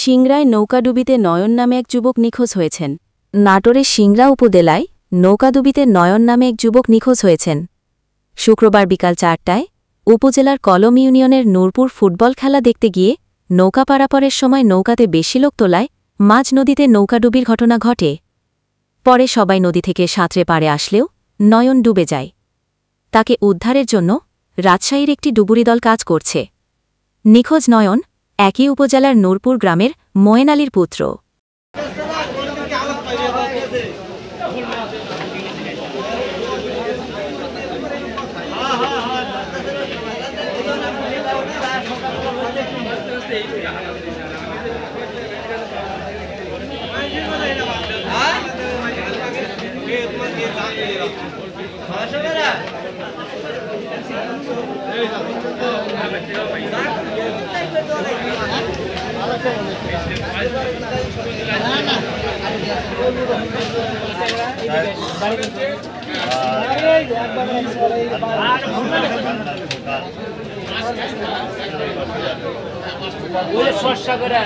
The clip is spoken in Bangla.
সিংড়ায় নৌকাডুবিতে নয়ন নামে এক যুবক নিখোঁজ হয়েছেন। নাটোরের সিংড়া উপজেলায় নৌকাডুবিতে নয়ন নামে এক যুবক নিখোঁজ হয়েছেন। শুক্রবার বিকাল ৪টায় উপজেলার কলম ইউনিয়নের নূরপুর ফুটবল খেলা দেখতে গিয়ে নৌকা পারাপারের সময় নৌকাতে বেশি লোক তোলায় মাঝ নদীতে নৌকাডুবির ঘটনা ঘটে। পরে সবাই নদী থেকে সাঁতরে পাড়ে আসলেও নয়ন ডুবে যায়। তাকে উদ্ধারের জন্য রাজশাহীর একটি ডুবুরি দল কাজ করছে। নিখোঁজ নয়ন একই উপজেলার নূরপুর গ্রামের মোয়েন আলীর পুত্র। সর্ষা করে